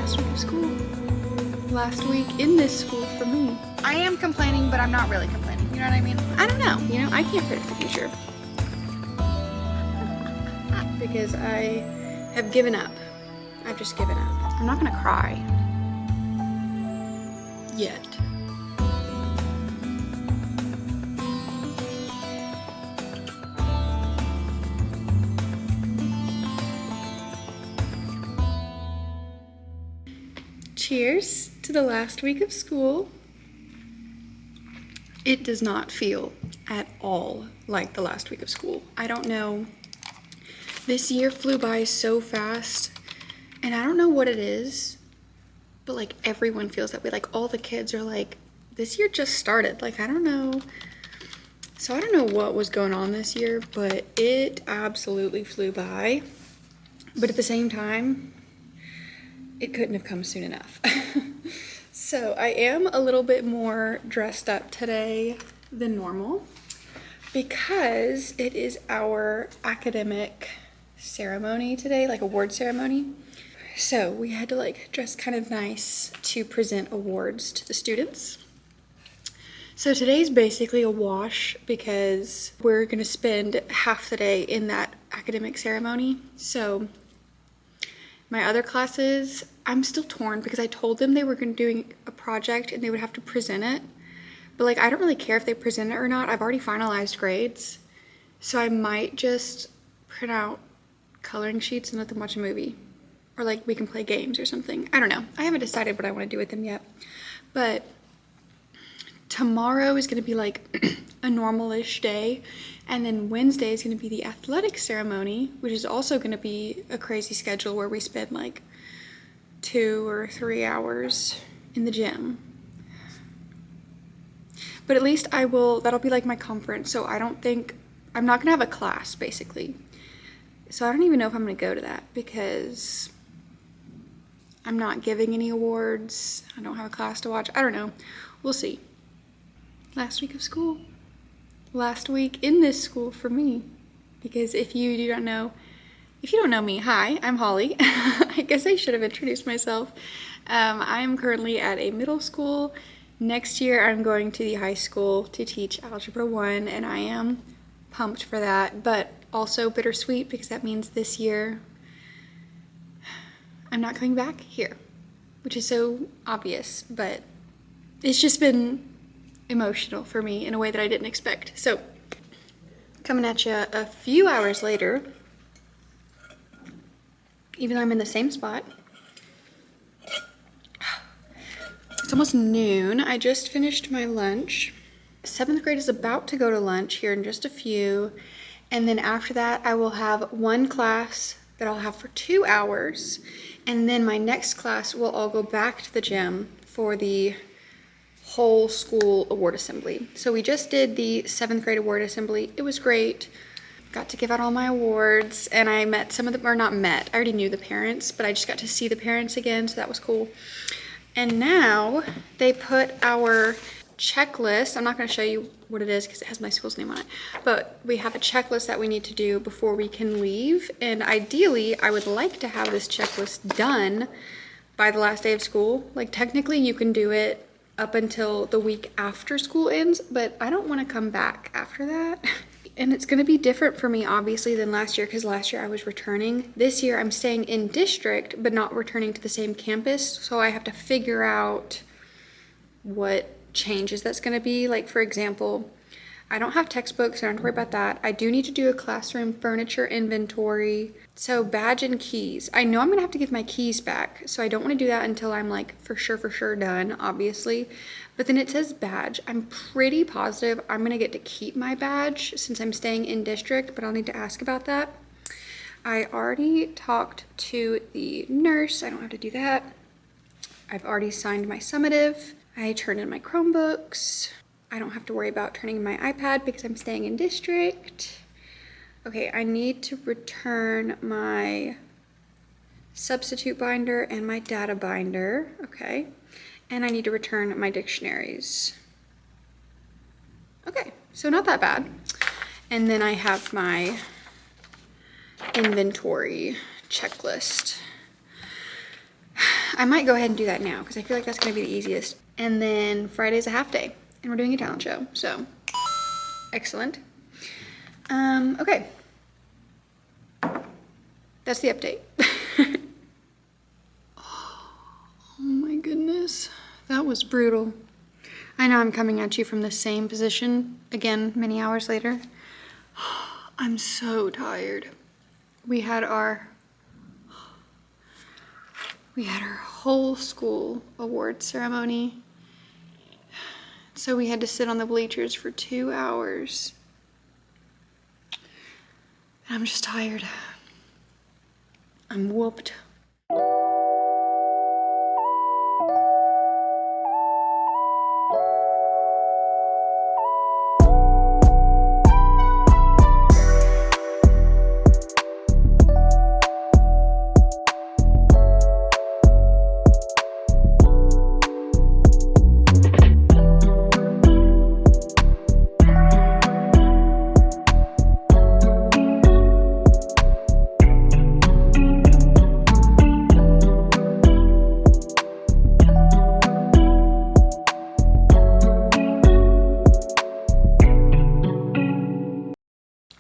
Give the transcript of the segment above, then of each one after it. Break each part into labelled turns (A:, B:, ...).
A: last week of school. Last week in this school for me.
B: I am complaining, but I'm not really complaining. You know what I mean?
A: I don't know. You know, I can't predict the future. Because I have given up. I've just given up. I'm not gonna cry. Yet. Cheers to the last week of school. It does not feel at all like the last week of school. I don't know. This year flew by so fast, and I don't know what it is, but like everyone feels that way. Like all the kids are like, this year just started. Like, I don't know. So I don't know what was going on this year, but it absolutely flew by. But at the same time, it couldn't have come soon enough. So I am a little bit more dressed up today than normal because it is our academic ceremony today, like award ceremony. So we had to like dress kind of nice to present awards to the students. So today's basically a wash because we're gonna spend half the day in that academic ceremony. So my other classes, I'm still torn because I told them they were going to do a project and they would have to present it. But like, I don't really care if they present it or not. I've already finalized grades. So I might just print out coloring sheets and let them watch a movie. Or like we can play games or something. I don't know. I haven't decided what I want to do with them yet. But tomorrow is going to be like a normal-ish day. And then Wednesday is going to be the athletic ceremony, which is also going to be a crazy schedule where we spend like 2 or 3 hours in the gym. But at least that'll be like my conference. So I'm not going to have a class basically. So I don't even know if I'm going to go to that because I'm not giving any awards. I don't have a class to watch. I don't know. We'll see. Last week of school. Last week in this school for me. Because if you don't know me, hi, I'm Holly. I guess I should have introduced myself. I'm currently at a middle school. Next year I'm going to the high school to teach Algebra 1 and I am pumped for that, but also bittersweet because that means this year I'm not coming back here, which is so obvious, but it's just been emotional for me in a way that I didn't expect. So coming at you a few hours later, even though I'm in the same spot. It's almost noon. I just finished my lunch. 7th grade is about to go to lunch here in just a few. And then after that, I will have one class that I'll have for 2 hours. And then my next class will all go back to the gym for the whole school award assembly. So we just did the 7th grade award assembly. It was great. Got to give out all my awards and I met some of them, or not met, I already knew the parents, but I just got to see the parents again, so that was cool. And now they put our checklist, I'm not going to show you what it is because it has my school's name on it, but we have a checklist that we need to do before we can leave, and ideally I would like to have this checklist done by the last day of school. Like technically you can do it up until the week after school ends, but I don't want to come back after that. And it's going to be different for me obviously than last year because last year I was returning. This year I'm staying in district but not returning to the same campus, so I have to figure out what changes that's going to be. Like for example, I don't have textbooks, so I don't have to worry about that. I do need to do a classroom furniture inventory. So badge and keys. I know I'm gonna have to give my keys back, so I don't want to do that until I'm like for sure done, obviously. But then it says badge. I'm pretty positive I'm gonna get to keep my badge since I'm staying in district, but I'll need to ask about that. I already talked to the nurse. I don't have to do that. I've already signed my summative. I turned in my Chromebooks. I don't have to worry about turning in my iPad because I'm staying in district. Okay, I need to return my substitute binder and my data binder. Okay, and I need to return my dictionaries. Okay, so not that bad. And then I have my inventory checklist. I might go ahead and do that now because I feel like that's gonna be the easiest. And then Friday's a half day and we're doing a talent show, so excellent. Okay. That's the update. Oh my goodness, that was brutal. I know I'm coming at you from the same position again many hours later. I'm so tired. We had our whole school award ceremony. So we had to sit on the bleachers for 2 hours. And I'm just tired. I'm whooped.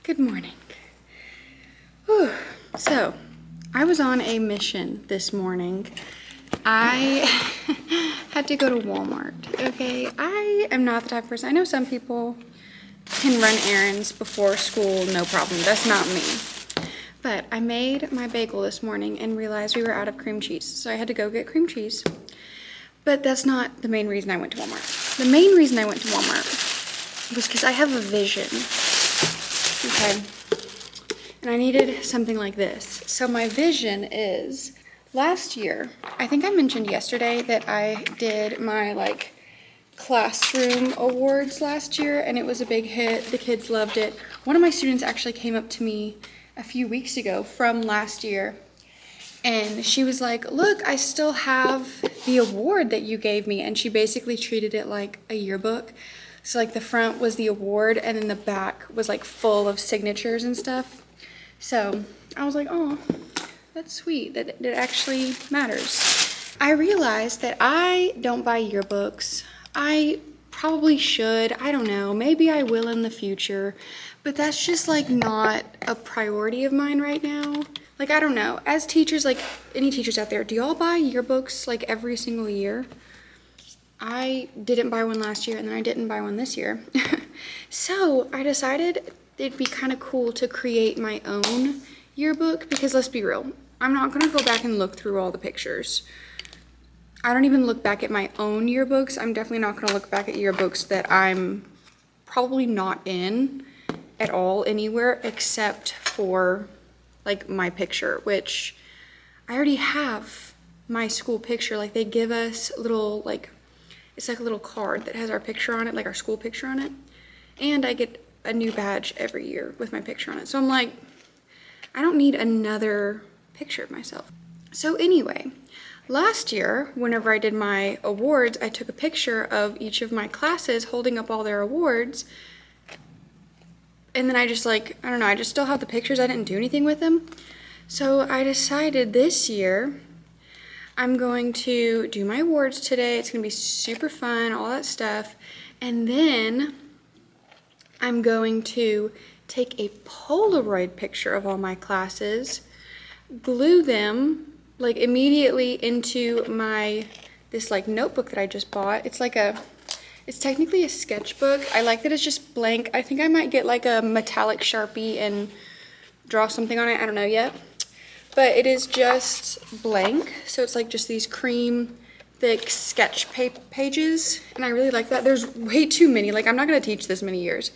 A: Good morning. Whew. So, I was on a mission this morning. I had to go to Walmart, okay? I am not the type of person, I know some people can run errands before school, no problem. That's not me. But I made my bagel this morning and realized we were out of cream cheese. So I had to go get cream cheese. But that's not the main reason I went to Walmart. The main reason I went to Walmart was because I have a vision. Okay, and I needed something like this. So my vision is, last year, I think I mentioned yesterday that I did my classroom awards last year and it was a big hit. The kids loved it. One of my students actually came up to me a few weeks ago from last year and she was like, look, I still have the award that you gave me. And she basically treated it like a yearbook. So like the front was the award and then the back was like full of signatures and stuff. So I was like, oh, that's sweet that it actually matters. I realized that I don't buy yearbooks. I probably should, I don't know, maybe I will in the future, but that's just like not a priority of mine right now. Like, I don't know, as teachers, like any teachers out there, do y'all buy yearbooks like every single year? I didn't buy one last year and then I didn't buy one this year. So I decided it'd be kind of cool to create my own yearbook because let's be real, I'm not gonna go back and look through all the pictures. I don't even look back at my own yearbooks. I'm definitely not gonna look back at yearbooks that I'm probably not in at all anywhere except for like my picture, which I already have my school picture. Like they give us little it's like a little card that has our picture on it, like our school picture on it. And I get a new badge every year with my picture on it. So I'm like, I don't need another picture of myself. So anyway, last year, whenever I did my awards, I took a picture of each of my classes holding up all their awards. And then I just I don't know, I just still have the pictures. I didn't do anything with them. So I decided this year, I'm going to do my awards today. It's gonna be super fun, all that stuff. And then I'm going to take a Polaroid picture of all my classes, glue them immediately into this notebook that I just bought. It's technically a sketchbook. I like that it's just blank. I think I might get a metallic Sharpie and draw something on it. I don't know yet. But it is just blank, so it's just these cream thick sketch pages, and I really like that. There's way too many, I'm not gonna teach this many years.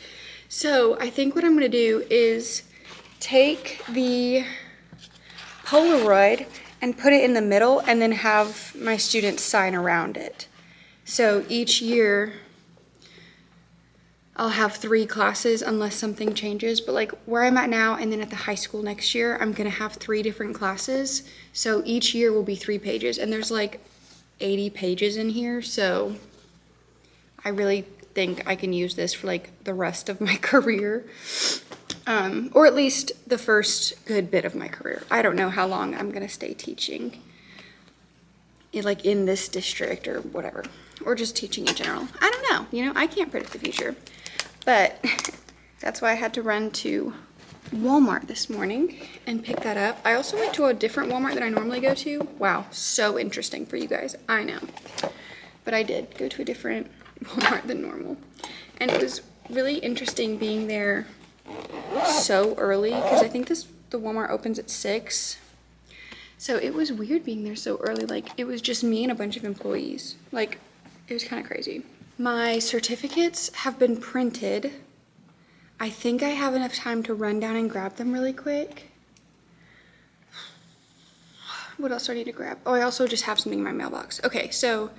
A: So I think what I'm gonna do is take the Polaroid and put it in the middle and then have my students sign around it. So each year I'll have 3 classes unless something changes, but where I'm at now and then at the high school next year, I'm gonna have 3 different classes. So each year will be 3 pages and there's 80 pages in here. So I really think I can use this for the rest of my career. Or at least the first good bit of my career. I don't know how long I'm gonna stay teaching like in this district or whatever, or just teaching in general. I don't know, you know, I can't predict the future, but that's why I had to run to Walmart this morning and pick that up. I also went to a different Walmart than I normally go to. Wow, so interesting for you guys, I know. But I did go to a different Walmart than normal. And it was really interesting being there so early, because I think the Walmart opens at 6. So it was weird being there so early. Like, it was just me and a bunch of employees. Like, it was kind of crazy. My certificates have been printed. I think I have enough time to run down and grab them really quick. What else do I need to grab? Oh, I also just have something in my mailbox. Okay, so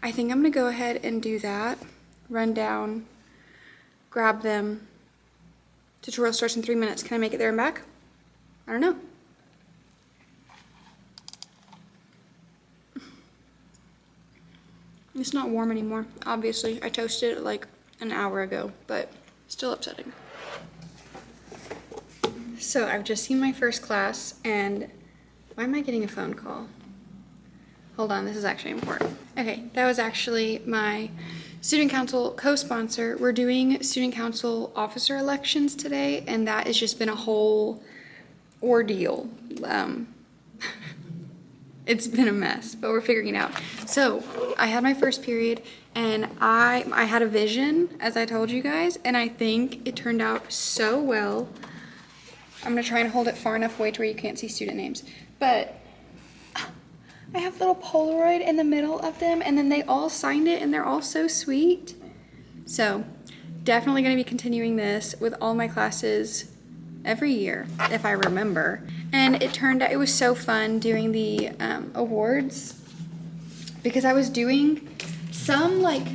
A: I think I'm gonna go ahead and do that. Run down, grab them. Tutorial starts in 3 minutes. Can I make it there and back? I don't know. It's not warm anymore, obviously. I toasted it like an hour ago, but still upsetting. So I've just seen my first class, and why am I getting a phone call? Hold on, this is actually important. Okay, that was actually my student council co-sponsor. We're doing student council officer elections today, and that has just been a whole ordeal. It's been a mess, but we're figuring it out. So I had my first period, and I had a vision, as I told you guys, and I think it turned out so well. I'm gonna try and hold it far enough away to where you can't see student names. But I have little Polaroid in the middle of them, and then they all signed it, and they're all so sweet. So definitely gonna be continuing this with all my classes every year, if I remember. And it turned out, it was so fun doing the awards, because I was doing some like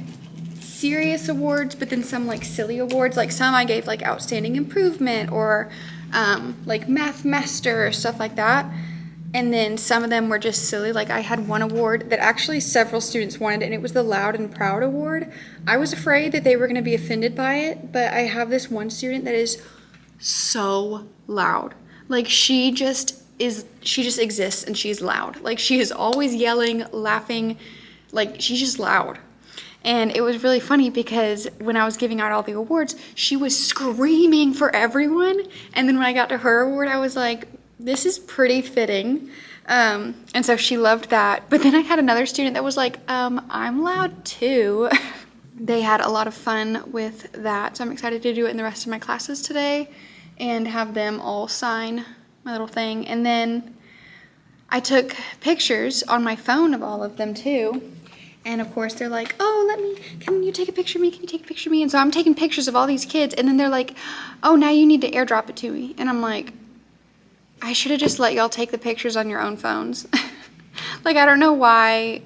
A: serious awards, but then some like silly awards. Like some I gave like outstanding improvement or like math master or stuff like that. And then some of them were just silly. Like I had one award that actually several students wanted, and it was the Loud and Proud Award. I was afraid that they were gonna be offended by it, but I have this one student that is so loud. Like she just exists, and she's loud. Like she is always yelling, laughing, like she's just loud. And it was really funny because when I was giving out all the awards, she was screaming for everyone. And then when I got to her award, I was like, this is pretty fitting. And so she loved that. But then I had another student that was like, I'm loud too. They had a lot of fun with that. So I'm excited to do it in the rest of my classes today and have them all sign my little thing. And then I took pictures on my phone of all of them too. And of course they're like, oh, can you take a picture of me? Can you take a picture of me? And so I'm taking pictures of all these kids, and then they're like, oh, now you need to airdrop it to me. And I'm like, I should have just let y'all take the pictures on your own phones. Like, I don't know why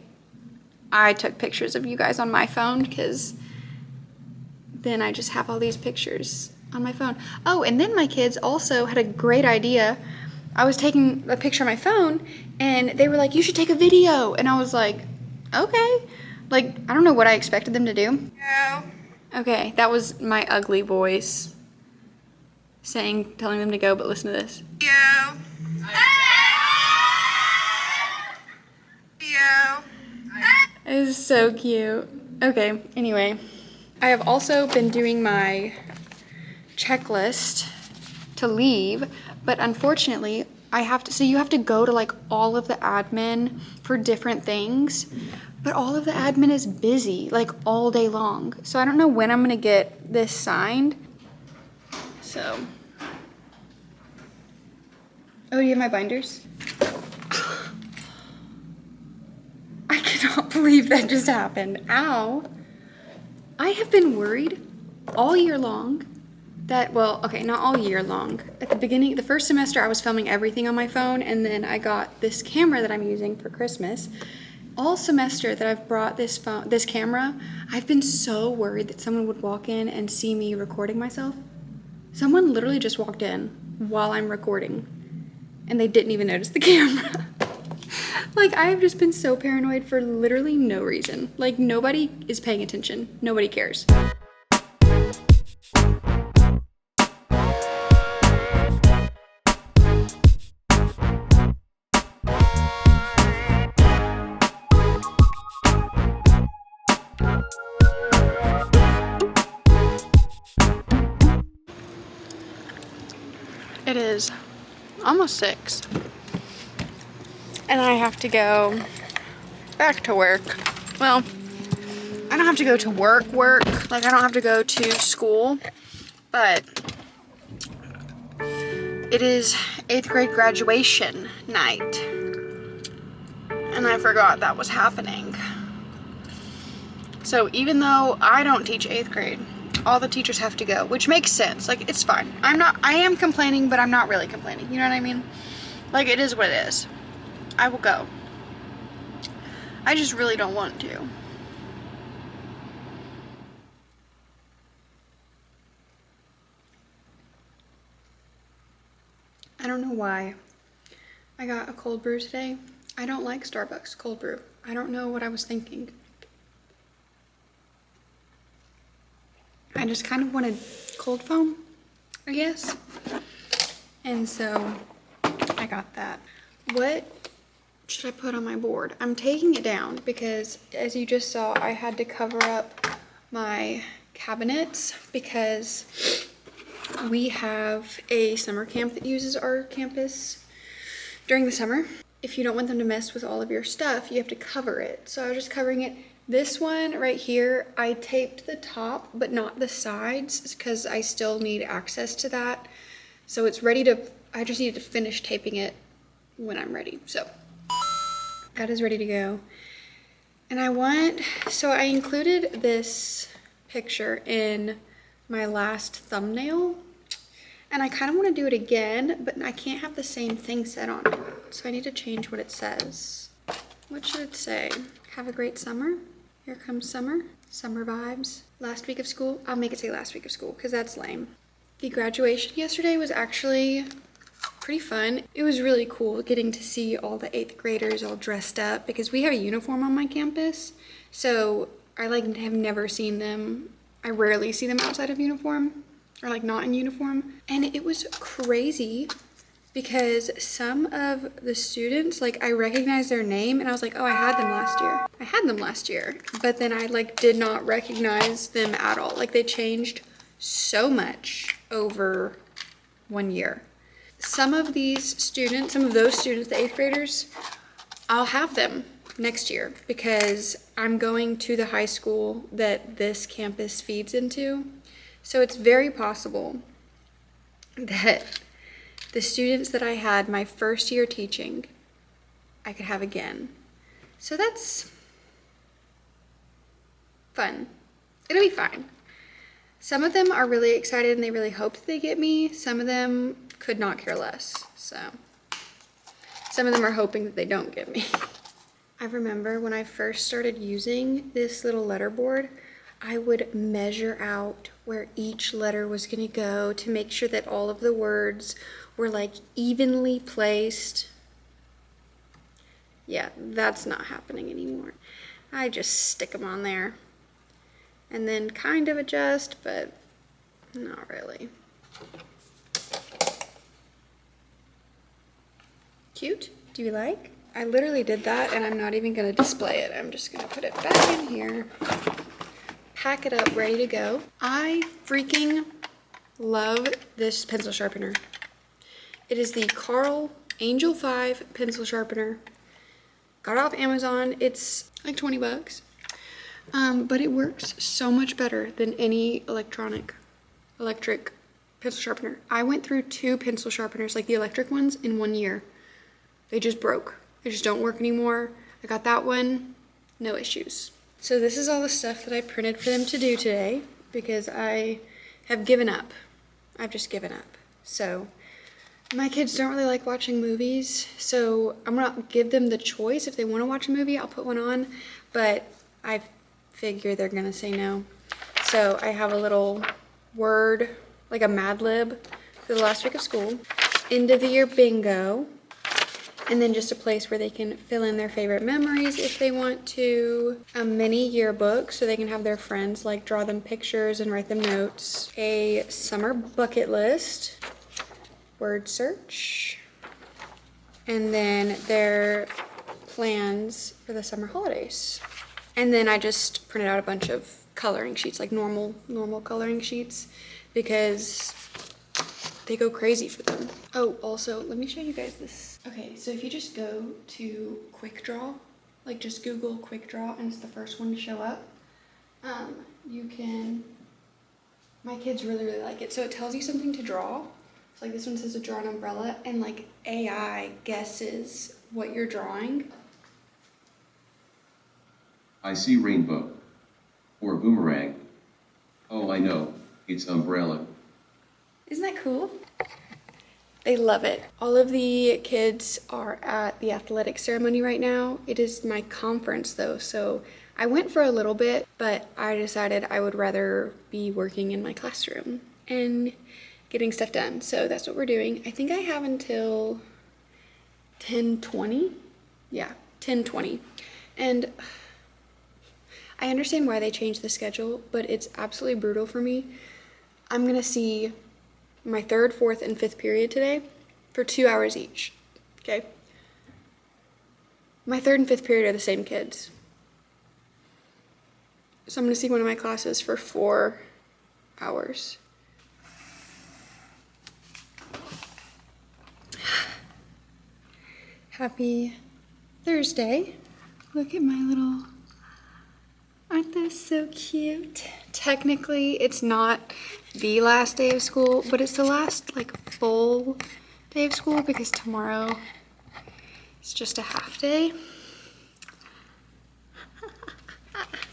A: I took pictures of you guys on my phone, because then I just have all these pictures on my phone. Oh, and then my kids also had a great idea. I was taking a picture on my phone, and they were like, you should take a video. And I was like, okay. Like, I don't know what I expected them to do.
B: Yeah.
A: Okay, that was my ugly voice telling them to go, but listen to this.
B: Yeah. Yeah.
A: It was so cute. Okay, anyway. I have also been doing my checklist to leave, but unfortunately, so you have to go to like all of the admin for different things, but all of the admin is busy like all day long. So I don't know when I'm gonna get this signed. So, oh, do you have my binders? I cannot believe that just happened. Ow. I have been worried all year long that, well, okay, not all year long. At the beginning, the first semester, I was filming everything on my phone, and then I got this camera that I'm using for Christmas. All semester that I've brought this camera, I've been so worried that someone would walk in and see me recording myself. Someone literally just walked in while I'm recording, and they didn't even notice the camera. Like, I have just been so paranoid for literally no reason. Like, nobody is paying attention. Nobody cares. It is almost 6. And I have to go back to work. Well, I don't have to go to work. Like, I don't have to go to school. But it is 8th grade graduation night. And I forgot that was happening. So even though I don't teach 8th grade, all the teachers have to go, which makes sense. Like, it's fine. I am complaining, but I'm not really complaining. You know what I mean? Like, it is what it is. I will go. I just really don't want to. I don't know why I got a cold brew today. I don't like Starbucks cold brew. I don't know what I was thinking. I just kind of wanted cold foam, I guess. And so I got that. What should I put on my board? I'm taking it down because, as you just saw, I had to cover up my cabinets because we have a summer camp that uses our campus during the summer. If you don't want them to mess with all of your stuff, you have to cover it. So I was just covering it. This one right here, I taped the top, but not the sides because I still need access to that. So it's ready to, I just need to finish taping it when I'm ready. So that is ready to go. And so I included this picture in my last thumbnail. And I kind of want to do it again, but I can't have the same thing said on it. So I need to change what it says. What should it say? Have a great summer. Here comes summer. Summer vibes. Last week of school. I'll make it say last week of school because that's lame. The graduation yesterday was actually pretty fun. It was really cool getting to see all the 8th graders all dressed up because we have a uniform on my campus. So I have never seen them. I rarely see them outside of uniform or like not in uniform. And it was crazy because some of the students, like, I recognized their name and I was like, oh, I had them last year. I had them last year. But then I like did not recognize them at all. Like, they changed so much over 1 year. Some of those students, the 8th graders, I'll have them next year because I'm going to the high school that this campus feeds into. So it's very possible that the students that I had my first year teaching, I could have again. So that's fun. It'll be fine. Some of them are really excited and they really hope that they get me. Some of them could not care less. So some of them are hoping that they don't get me. I remember when I first started using this little letter board, I would measure out where each letter was gonna go to make sure that all of the words were like evenly placed. Yeah, that's not happening anymore. I just stick them on there and then kind of adjust, but not really. Cute? Do you like? I literally did that and I'm not even gonna display it. I'm just gonna put it back in here, pack it up, ready to go. I freaking love this pencil sharpener. It is the Carl Angel 5 pencil sharpener. Got it off Amazon. It's like 20 bucks. But it works so much better than any electric pencil sharpener. I went through 2 pencil sharpeners, like the electric ones, in 1 year. They just broke. They just don't work anymore. I got that one, no issues. So this is all the stuff that I printed for them to do today because I have given up. I've just given up. So my kids don't really like watching movies, so I'm gonna give them the choice. If they want to watch a movie, I'll put one on, but I figure they're gonna say no. So I have a little word, like a Mad Lib for the last week of school, end of the year bingo, and then just a place where they can fill in their favorite memories if they want to, a mini yearbook so they can have their friends like draw them pictures and write them notes, a summer bucket list, word search, and then their plans for the summer holidays. And then I just printed out a bunch of coloring sheets, like normal coloring sheets, because they go crazy for them. Oh, also, let me show you guys this. Okay, so if you just go to Quick Draw, like just Google Quick Draw and it's the first one to show up, you can, my kids really, really like it. So it tells you something to draw. So like this one says to draw an umbrella, and like AI guesses what you're drawing.
C: I see rainbow. Or boomerang. Oh, I know. It's umbrella.
A: Isn't that cool? They love it. All of the kids are at the athletic ceremony right now. It is my conference though, so I went for a little bit, but I decided I would rather be working in my classroom and getting stuff done. So that's what we're doing. I think I have until 10:20. Yeah, 10:20. And I understand why they changed the schedule, but it's absolutely brutal for me. I'm gonna see my 3rd, 4th, and 5th period today for 2 hours each, okay? My 3rd and 5th period are the same kids. So I'm gonna see one of my classes for 4 hours. Happy Thursday. Look at my little, aren't those so cute? Technically, it's not the last day of school, but it's the last like full day of school because tomorrow is just a half day.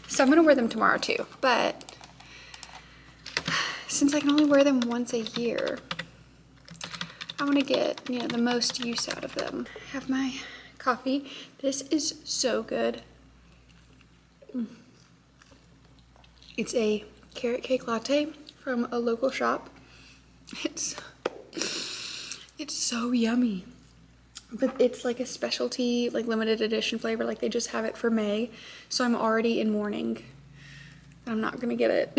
A: So I'm gonna wear them tomorrow too, but since I can only wear them once a year, I want to get, you know, the most use out of them. I have my coffee. This is so good. It's a carrot cake latte from a local shop. It's so yummy. But it's like a specialty, like limited edition flavor. Like they just have it for May. So I'm already in mourning. I'm not gonna get it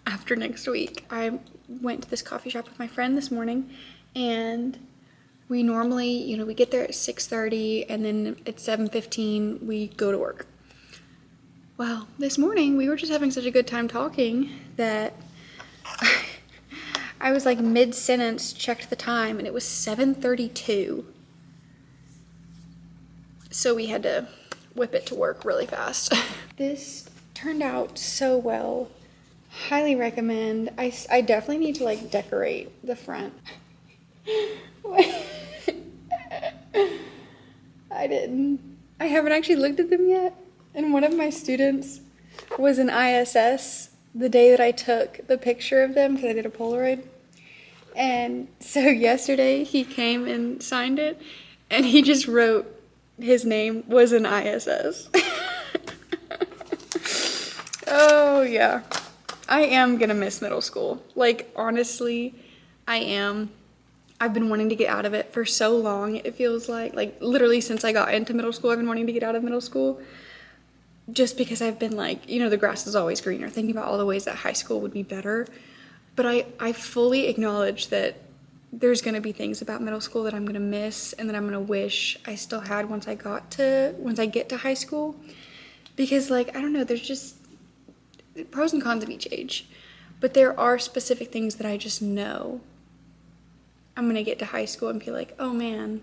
A: after next week. I went to this coffee shop with my friend this morning, and we normally, you know, we get there at 6:30 and then at 7:15 we go to work. Well, this morning we were just having such a good time talking that I was like mid-sentence, checked the time, and it was 7:32. So we had to whip it to work really fast. This turned out so well. Highly recommend. I definitely need to like decorate the front. I haven't actually looked at them yet. And one of my students was in ISS the day that I took the picture of them because I did a Polaroid. And so yesterday he came and signed it, and he just wrote his name was in ISS. Oh yeah. I am gonna miss middle school. Like honestly, I am. I've been wanting to get out of it for so long, it feels like literally since I got into middle school, I've been wanting to get out of middle school. Just because I've been like, you know, the grass is always greener, thinking about all the ways that high school would be better. But I fully acknowledge that there's gonna be things about middle school that I'm gonna miss and that I'm gonna wish I still had once I get to high school. Because like, I don't know, there's just pros and cons of each age. But there are specific things that I just know I'm gonna get to high school and be like, oh man,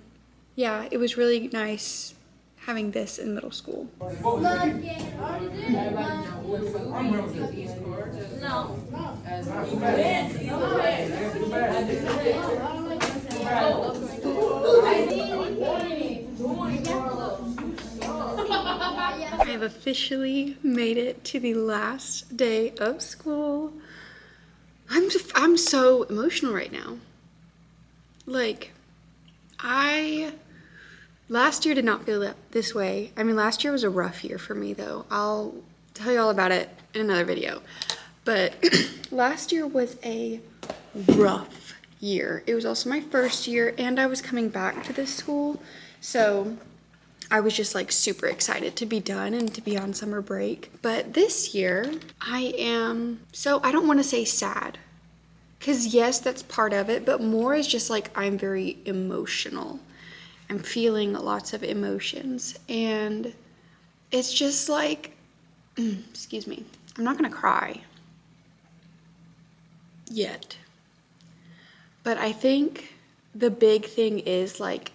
A: yeah, it was really nice having this in middle school. I have officially made it to the last day of school. I'm so emotional right now. Like, last year did not feel this way. I mean, last year was a rough year for me, though. I'll tell you all about it in another video. But last year was a rough year. It was also my first year, and I was coming back to this school. So I was just like super excited to be done and to be on summer break. But this year, I don't want to say sad. Because yes, that's part of it, but more is just like I'm very emotional. I'm feeling lots of emotions, and it's just like, excuse me, I'm not gonna cry yet, But I think the big thing is like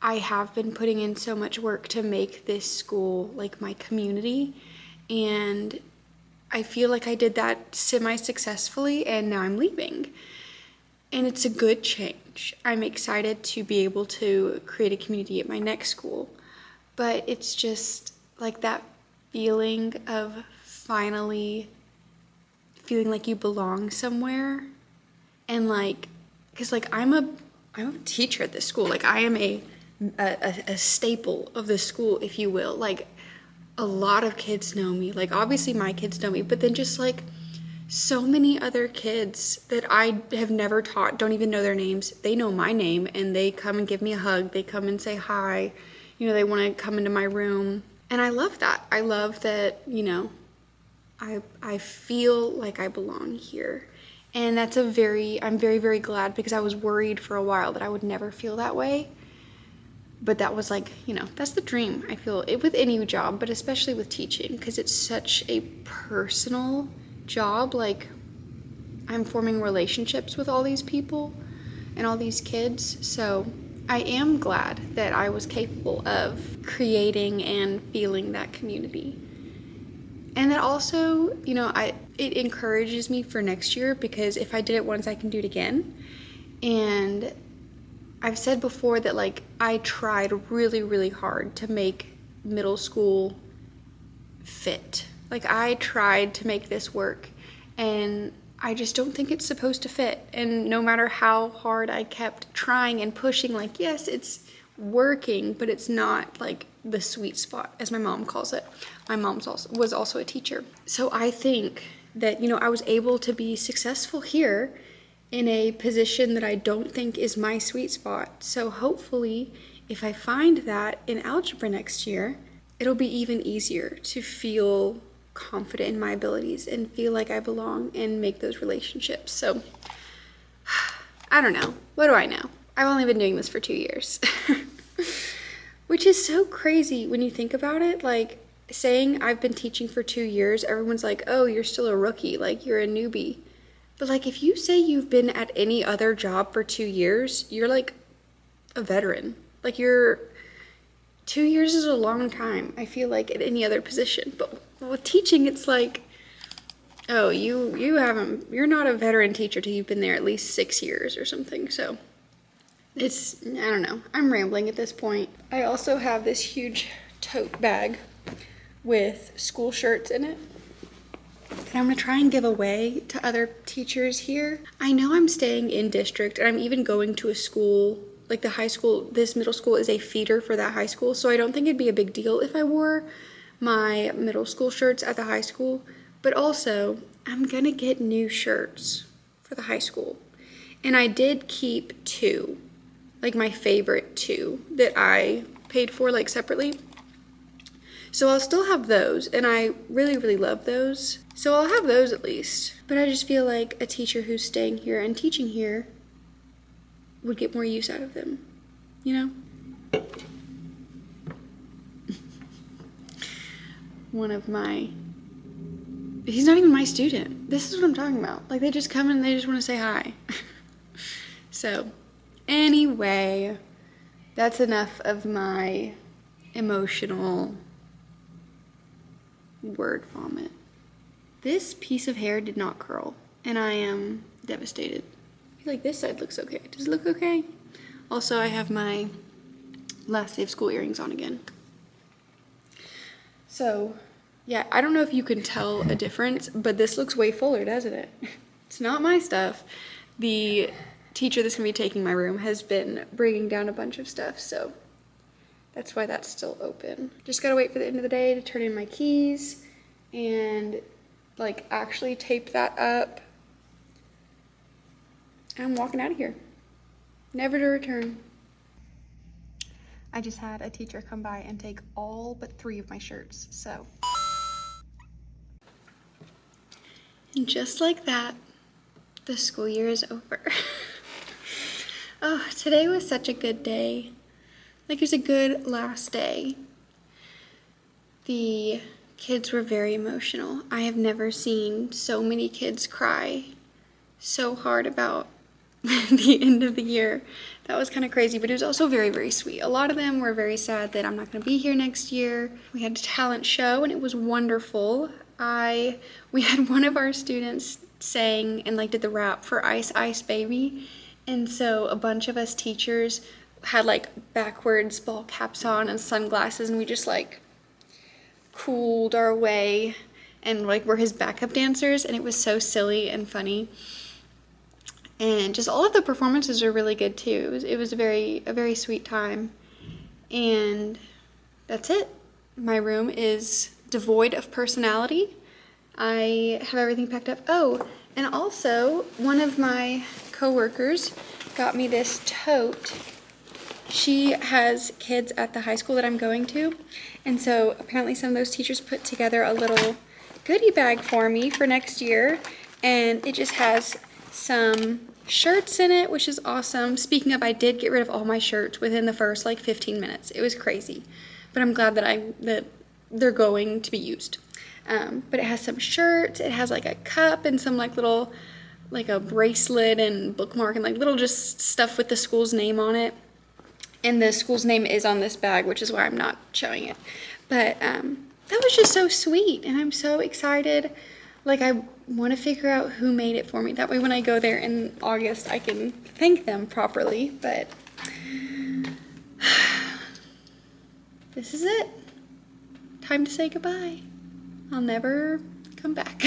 A: I have been putting in so much work to make this school like my community, and I feel like I did that semi-successfully, and now I'm leaving. And it's a good change. I'm excited to be able to create a community at my next school. But it's just like that feeling of finally feeling like you belong somewhere. And like, because like I'm a teacher at this school. Like I am a staple of the school, if you will. Like a lot of kids know me. Like obviously my kids know me, but then just like so many other kids that I have never taught don't even know their names. They know my name and they come and give me a hug. They come and say hi. You know, they want to come into my room. And I love that. I love that, you know, I feel like I belong here. And that's I'm very, very glad, because I was worried for a while that I would never feel that way. But that was like, you know, that's the dream. I feel it with any job, but especially with teaching, because it's such a personal job. Like I'm forming relationships with all these people and all these kids. So I am glad that I was capable of creating and feeling that community. And that also, you know, it encourages me for next year, because if I did it once, I can do it again. And I've said before that like I tried really, really hard to make middle school fit. Like I tried to make this work, and I just don't think it's supposed to fit. And no matter how hard I kept trying and pushing, like, yes, it's working, but it's not like the sweet spot, as my mom calls it. My mom was also a teacher. So I think that, you know, I was able to be successful here in a position that I don't think is my sweet spot. So hopefully, if I find that in algebra next year, it'll be even easier to feel confident in my abilities and feel like I belong and make those relationships. So I don't know. What do I know? I've only been doing this for 2 years. Which is so crazy when you think about it. Like saying I've been teaching for 2 years, everyone's like, oh, you're still a rookie, like you're a newbie. But like if you say you've been at any other job for 2 years, you're like a veteran. Like 2 years is a long time, I feel like, at any other position. But with teaching, it's like, oh, you're not a veteran teacher till you've been there at least 6 years or something. So it's, I don't know, I'm rambling at this point. I also have this huge tote bag with school shirts in it that I'm gonna try and give away to other teachers here. I know I'm staying in district, and I'm even going to a school, like the high school. This middle school is a feeder for that high school, so I don't think it'd be a big deal if I wore my middle school shirts at the high school. But also, I'm gonna get new shirts for the high school. And I did keep 2, like my favorite 2 that I paid for like separately. So I'll still have those, and I really, really love those. So I'll have those at least. But I just feel like a teacher who's staying here and teaching here would get more use out of them, you know? He's not even my student. This is what I'm talking about. Like they just come and they just want to say hi. So anyway, that's enough of my emotional word vomit. This piece of hair did not curl, and I am devastated. I feel like this side looks okay. Does it look okay? Also, I have my last day of school earrings on again. So, yeah, I don't know if you can tell a difference, but this looks way fuller, doesn't it? It's not my stuff. The teacher that's going to be taking my room has been bringing down a bunch of stuff, so that's why that's still open. Just gotta wait for the end of the day to turn in my keys and like actually tape that up. I'm walking out of here, never to return. I just had a teacher come by and take all but 3 of my shirts, so. And just like that, the school year is over. Oh, today was such a good day. Like, it was a good last day. The kids were very emotional. I have never seen so many kids cry so hard about the end of the year. That was kind of crazy, but it was also very, very sweet. A lot of them were very sad that I'm not going to be here next year. We had a talent show and it was wonderful. We had one of our students sang and like did the rap for Ice Ice Baby. And so a bunch of us teachers had like backwards ball caps on and sunglasses, and we just like cooled our way and like were his backup dancers, and it was so silly and funny. And just all of the performances were really good too. It was a very sweet time. And that's it. My room is devoid of personality. I have everything packed up. Oh, and also one of my coworkers got me this tote. She has kids at the high school that I'm going to, and so apparently some of those teachers put together a little goodie bag for me for next year, and it just has some shirts in it, which is awesome. Speaking of, I did get rid of all my shirts within the first like 15 minutes. It was crazy, but I'm glad that they're going to be used. But it has some shirts, it has like a cup and some like little, like a bracelet and bookmark and like little just stuff with the school's name on it. And the school's name is on this bag, which is why I'm not showing it. But that was just so sweet, and I'm so excited. Like, I want to figure out who made it for me. That way when I go there in August, I can thank them properly. But this is it. Time to say goodbye. I'll never come back.